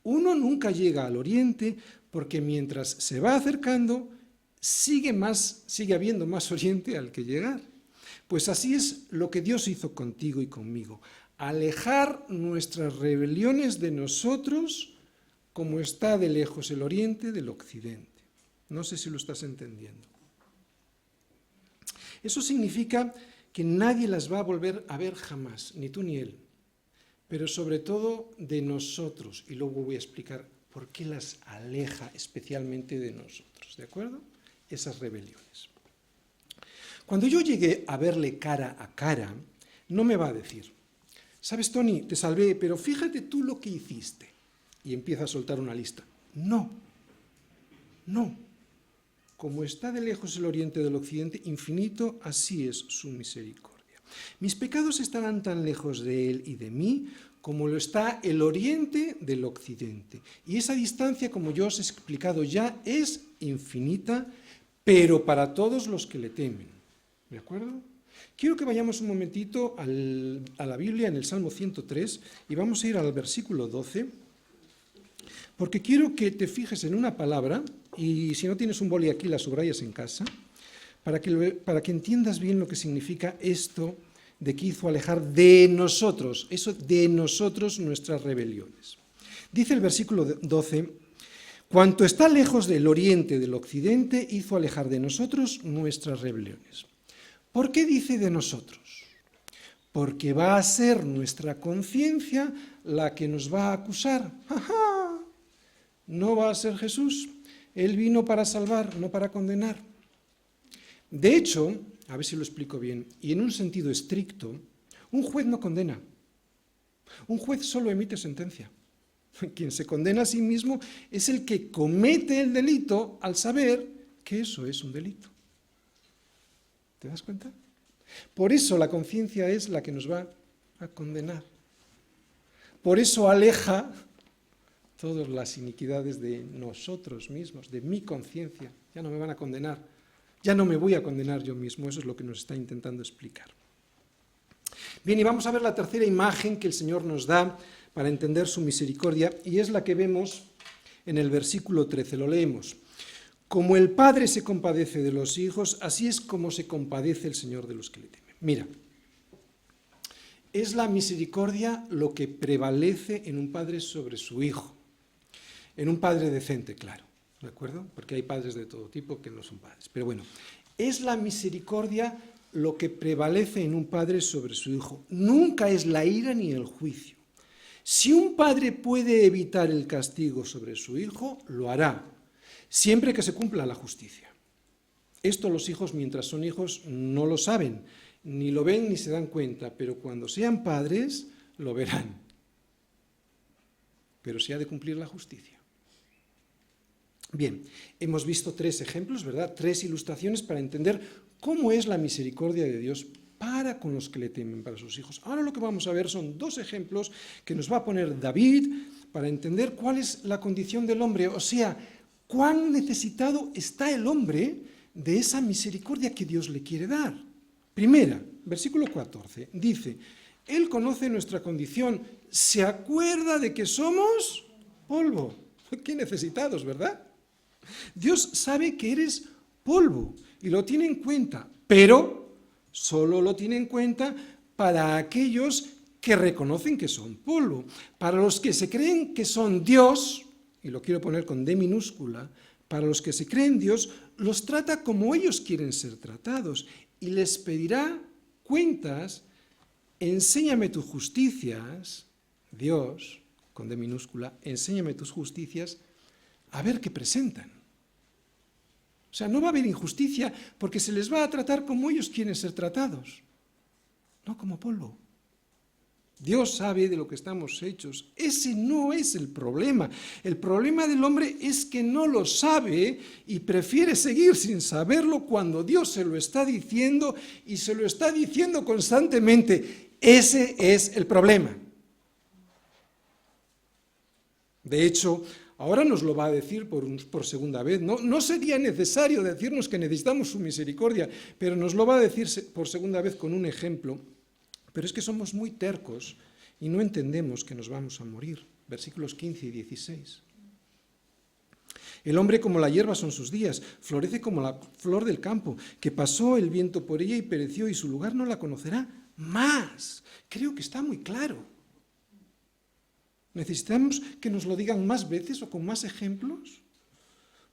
Uno nunca llega al oriente porque mientras se va acercando, sigue habiendo más oriente al que llegar. Pues así es lo que Dios hizo contigo y conmigo, alejar nuestras rebeliones de nosotros como está de lejos el oriente del occidente. No sé si lo estás entendiendo. Eso significa que nadie las va a volver a ver jamás, ni tú ni él, pero sobre todo de nosotros, y luego voy a explicar por qué las aleja especialmente de nosotros, ¿de acuerdo? Esas rebeliones. Cuando yo llegué a verle cara a cara, no me va a decir, ¿sabes, Tony? Te salvé, pero fíjate tú lo que hiciste. Y empieza a soltar una lista. No, no. Como está de lejos el oriente del occidente, infinito, así es su misericordia. Mis pecados estarán tan lejos de él y de mí como lo está el oriente del occidente. Y esa distancia, como yo os he explicado ya, es infinita, pero para todos los que le temen. ¿De acuerdo? Quiero que vayamos un momentito a la Biblia en el Salmo 103 y vamos a ir al versículo 12, porque quiero que te fijes en una palabra, y si no tienes un boli aquí, la subrayas en casa, para que entiendas bien lo que significa esto de que hizo alejar de nosotros, eso de nosotros nuestras rebeliones. Dice el versículo 12, cuanto está lejos del oriente del occidente, hizo alejar de nosotros nuestras rebeliones. ¿Por qué dice de nosotros? Porque va a ser nuestra conciencia la que nos va a acusar. ¡Ajá! No va a ser Jesús. Él vino para salvar, no para condenar. De hecho, a ver si lo explico bien, y en un sentido estricto, un juez no condena. Un juez solo emite sentencia. Quien se condena a sí mismo es el que comete el delito al saber que eso es un delito. ¿Te das cuenta? Por eso la conciencia es la que nos va a condenar. Por eso aleja todas las iniquidades de nosotros mismos, de mi conciencia. Ya no me van a condenar, ya no me voy a condenar yo mismo. Eso es lo que nos está intentando explicar. Bien, y vamos a ver la tercera imagen que el Señor nos da para entender su misericordia, y es la que vemos en el versículo 13, lo leemos. Como el Padre se compadece de los hijos, así es como se compadece el Señor de los que le temen. Mira, es la misericordia lo que prevalece en un padre sobre su hijo, en un padre decente, claro, ¿de acuerdo? Porque hay padres de todo tipo que no son padres, pero bueno, es la misericordia lo que prevalece en un padre sobre su hijo, nunca es la ira ni el juicio. Si un padre puede evitar el castigo sobre su hijo, lo hará, siempre que se cumpla la justicia. Esto los hijos, mientras son hijos, no lo saben, ni lo ven ni se dan cuenta, pero cuando sean padres, lo verán. Pero se ha de cumplir la justicia. Bien, hemos visto 3 ejemplos, ¿verdad? 3 ilustraciones para entender cómo es la misericordia de Dios para con los que le temen, para sus hijos. Ahora lo que vamos a ver son 2 ejemplos que nos va a poner David para entender cuál es la condición del hombre, o sea, cuán necesitado está el hombre de esa misericordia que Dios le quiere dar. Primera, versículo 14, dice, Él conoce nuestra condición, se acuerda de que somos polvo. Qué necesitados, ¿verdad? Dios sabe que eres polvo y lo tiene en cuenta, pero solo lo tiene en cuenta para aquellos que reconocen que son polvo. Para los que se creen que son Dios, y lo quiero poner con D minúscula, para los que se creen Dios, los trata como ellos quieren ser tratados y les pedirá cuentas. Enséñame tus justicias, Dios, con D minúscula, enséñame tus justicias, a ver qué presentan. O sea, no va a haber injusticia porque se les va a tratar como ellos quieren ser tratados, no como polvo. Dios sabe de lo que estamos hechos. Ese no es el problema. El problema del hombre es que no lo sabe y prefiere seguir sin saberlo cuando Dios se lo está diciendo y se lo está diciendo constantemente. Ese es el problema. De hecho, ahora nos lo va a decir por segunda vez. No sería necesario decirnos que necesitamos su misericordia, pero nos lo va a decir por segunda vez con un ejemplo. Pero es que somos muy tercos y no entendemos que nos vamos a morir. Versículos 15 y 16. El hombre como la hierba son sus días, florece como la flor del campo, que pasó el viento por ella y pereció, y su lugar no la conocerá más. Creo que está muy claro. ¿Necesitamos que nos lo digan más veces o con más ejemplos?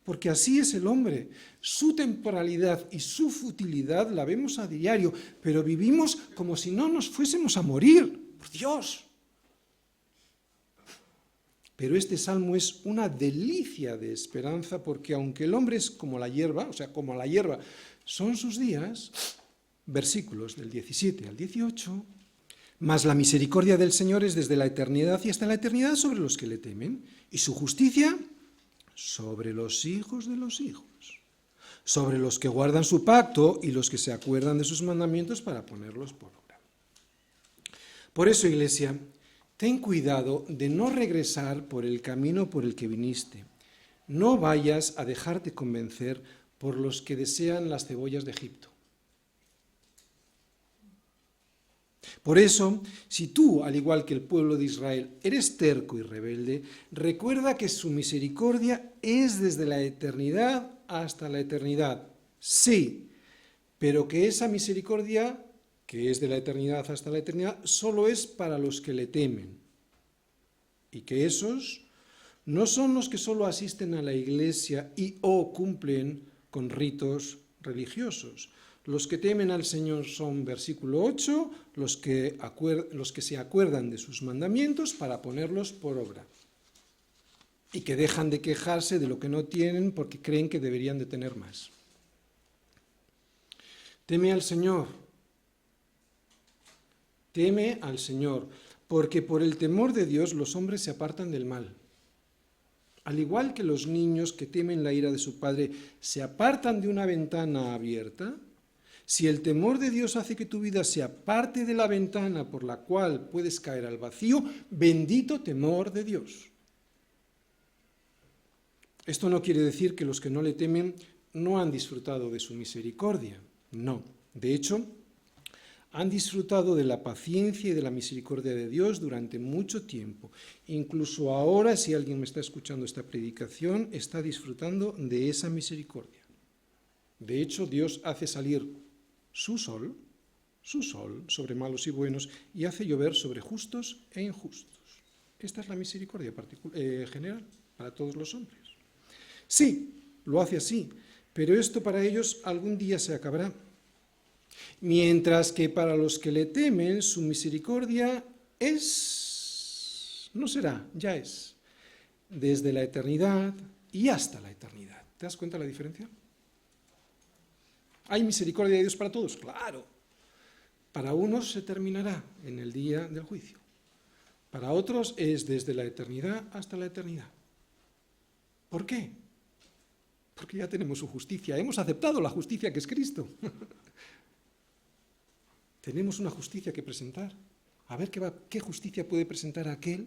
Porque así es el hombre. Su temporalidad y su futilidad la vemos a diario, pero vivimos como si no nos fuésemos a morir. ¡Por Dios! Pero este salmo es una delicia de esperanza, porque aunque el hombre es como la hierba, o sea, como la hierba son sus días, versículos del 17 al 18, mas la misericordia del Señor es desde la eternidad y hasta la eternidad sobre los que le temen, y su justicia sobre los hijos de los hijos, sobre los que guardan su pacto y los que se acuerdan de sus mandamientos para ponerlos por obra. Por eso, Iglesia, ten cuidado de no regresar por el camino por el que viniste. No vayas a dejarte convencer por los que desean las cebollas de Egipto. Por eso, si tú, al igual que el pueblo de Israel, eres terco y rebelde, recuerda que su misericordia es desde la eternidad hasta la eternidad. Sí, pero que esa misericordia, que es de la eternidad hasta la eternidad, solo es para los que le temen. Y que esos no son los que solo asisten a la iglesia y o cumplen con ritos religiosos. Los que temen al Señor son, versículo 8, los que se acuerdan de sus mandamientos para ponerlos por obra. Y que dejan de quejarse de lo que no tienen porque creen que deberían de tener más. Teme al Señor. Teme al Señor. porque por el temor de Dios los hombres se apartan del mal. Al igual que los niños que temen la ira de su padre se apartan de una ventana abierta, si el temor de Dios hace que tu vida se aparte de la ventana por la cual puedes caer al vacío, bendito temor de Dios. Esto no quiere decir que los que no le temen no han disfrutado de su misericordia. No. De hecho, han disfrutado de la paciencia y de la misericordia de Dios durante mucho tiempo. Incluso ahora, si alguien me está escuchando esta predicación, está disfrutando de esa misericordia. De hecho, Dios hace salir su sol sobre malos y buenos, y hace llover sobre justos e injustos. Esta es la misericordia general para todos los hombres. Sí, lo hace así, pero esto para ellos algún día se acabará. Mientras que para los que le temen, su misericordia no será, ya es, desde la eternidad y hasta la eternidad. ¿Te das cuenta de la diferencia? ¿Hay misericordia de Dios para todos? Claro. Para unos se terminará en el día del juicio. Para otros es desde la eternidad hasta la eternidad. ¿Por qué? Porque ya tenemos su justicia. Hemos aceptado la justicia que es Cristo. Tenemos una justicia que presentar. A ver qué justicia puede presentar aquel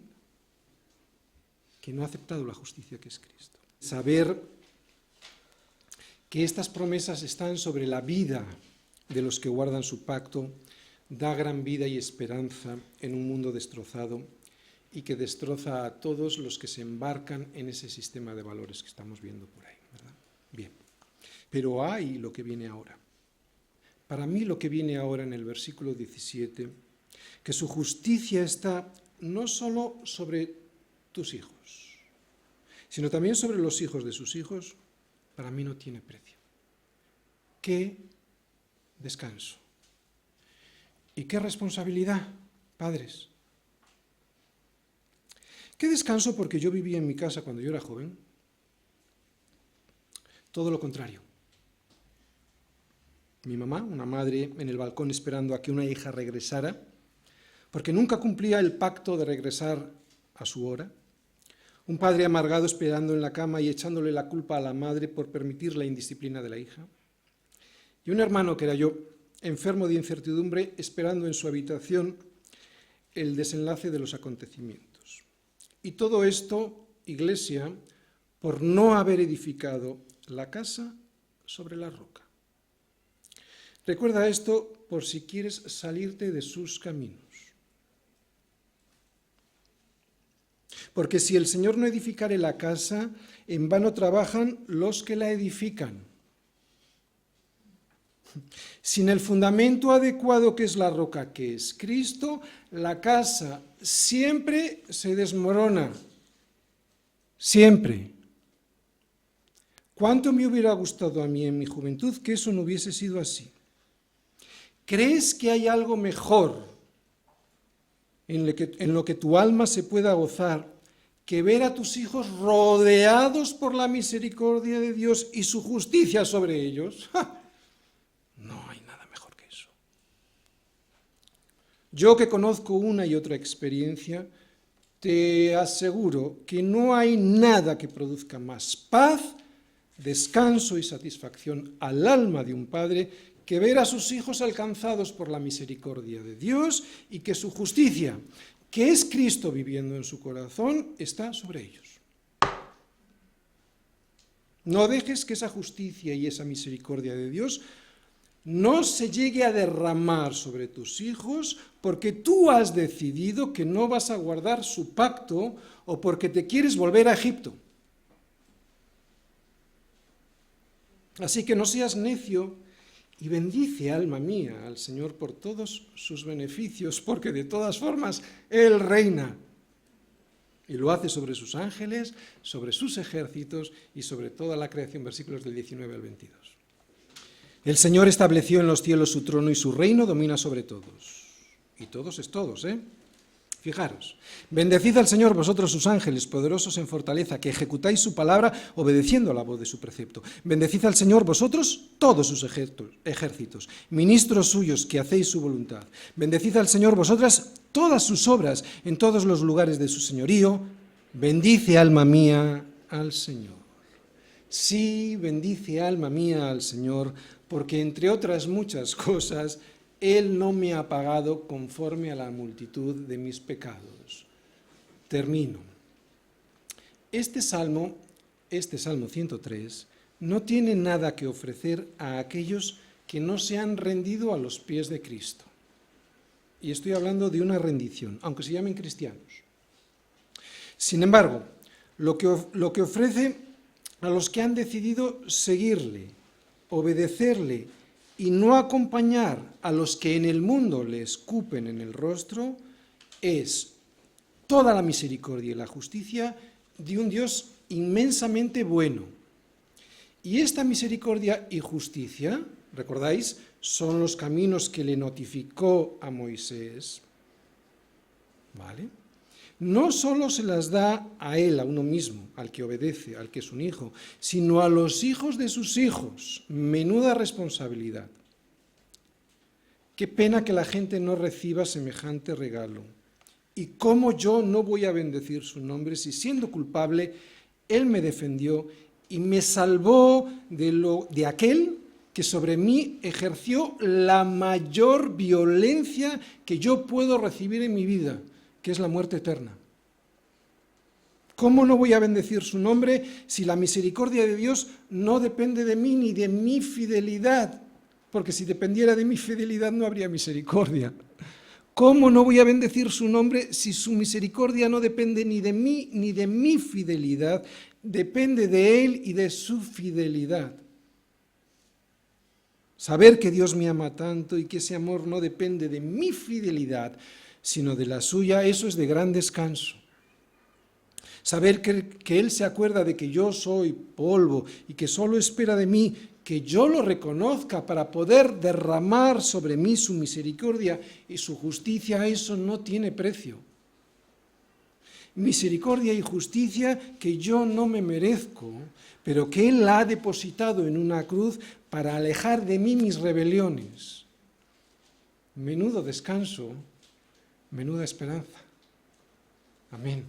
que no ha aceptado la justicia que es Cristo. Saber que estas promesas están sobre la vida de los que guardan su pacto da gran vida y esperanza en un mundo destrozado y que destroza a todos los que se embarcan en ese sistema de valores que estamos viendo por ahí, ¿verdad? Bien, pero hay lo que viene ahora. Para mí lo que viene ahora en el versículo 17, que su justicia está no solo sobre tus hijos, sino también sobre los hijos de sus hijos, para mí no tiene precio. ¡Qué descanso! ¿Y qué responsabilidad, padres? ¡Qué descanso! Porque yo vivía en mi casa cuando yo era joven. Todo lo contrario. Mi mamá, una madre en el balcón esperando a que una hija regresara, porque nunca cumplía el pacto de regresar a su hora. Un padre amargado esperando en la cama y echándole la culpa a la madre por permitir la indisciplina de la hija. Y un hermano, que era yo, enfermo de incertidumbre, esperando en su habitación el desenlace de los acontecimientos. Y todo esto, iglesia, por no haber edificado la casa sobre la roca. Recuerda esto por si quieres salirte de sus caminos. Porque si el Señor no edificare la casa, en vano trabajan los que la edifican. Sin el fundamento adecuado que es la roca, que es Cristo, la casa siempre se desmorona. Siempre. ¿Cuánto me hubiera gustado a mí en mi juventud que eso no hubiese sido así? ¿Crees que hay algo mejor en lo que tu alma se pueda gozar que ver a tus hijos rodeados por la misericordia de Dios y su justicia sobre ellos? ¡Ja! No hay nada mejor que eso. Yo, que conozco una y otra experiencia, te aseguro que no hay nada que produzca más paz, descanso y satisfacción al alma de un padre que ver a sus hijos alcanzados por la misericordia de Dios y que su justicia, que es Cristo viviendo en su corazón, está sobre ellos. No dejes que esa justicia y esa misericordia de Dios no se llegue a derramar sobre tus hijos porque tú has decidido que no vas a guardar su pacto o porque te quieres volver a Egipto. Así que no seas necio y bendice, alma mía, al Señor por todos sus beneficios, porque de todas formas Él reina. Y lo hace sobre sus ángeles, sobre sus ejércitos y sobre toda la creación, versículos del 19 al 22. El Señor estableció en los cielos su trono y su reino domina sobre todos. Y todos es todos, ¿eh? Fijaros, bendecid al Señor vosotros sus ángeles, poderosos en fortaleza, que ejecutáis su palabra obedeciendo a la voz de su precepto. Bendecid al Señor vosotros todos sus ejércitos, ministros suyos que hacéis su voluntad. Bendecid al Señor vosotras todas sus obras en todos los lugares de su señorío. Bendice, alma mía, al Señor. Sí, bendice, alma mía, al Señor, porque entre otras muchas cosas, Él no me ha pagado conforme a la multitud de mis pecados. Termino. Este Salmo 103, no tiene nada que ofrecer a aquellos que no se han rendido a los pies de Cristo. Y estoy hablando de una rendición, aunque se llamen cristianos. Sin embargo, lo que ofrece a los que han decidido seguirle, obedecerle y no acompañar a los que en el mundo le escupen en el rostro, es toda la misericordia y la justicia de un Dios inmensamente bueno. Y esta misericordia y justicia, ¿recordáis?, son los caminos que le notificó a Moisés, ¿vale? No solo se las da a él, a uno mismo, al que obedece, al que es un hijo, sino a los hijos de sus hijos. Menuda responsabilidad. Qué pena que la gente no reciba semejante regalo. ¿Y cómo yo no voy a bendecir su nombre si, siendo culpable, él me defendió y me salvó de aquel que sobre mí ejerció la mayor violencia que yo puedo recibir en mi vida, que es la muerte eterna? ¿Cómo no voy a bendecir su nombre si la misericordia de Dios no depende de mí ni de mi fidelidad? Porque si dependiera de mi fidelidad no habría misericordia. ¿Cómo no voy a bendecir su nombre si su misericordia no depende ni de mí ni de mi fidelidad? Depende de Él y de su fidelidad. Saber que Dios me ama tanto y que ese amor no depende de mi fidelidad, sino de la suya, eso es de gran descanso. Saber que Él se acuerda de que yo soy polvo y que solo espera de mí que yo lo reconozca para poder derramar sobre mí su misericordia y su justicia, eso no tiene precio. Misericordia y justicia que yo no me merezco, pero que Él la ha depositado en una cruz para alejar de mí mis rebeliones. Menudo descanso, menuda esperanza. Amén.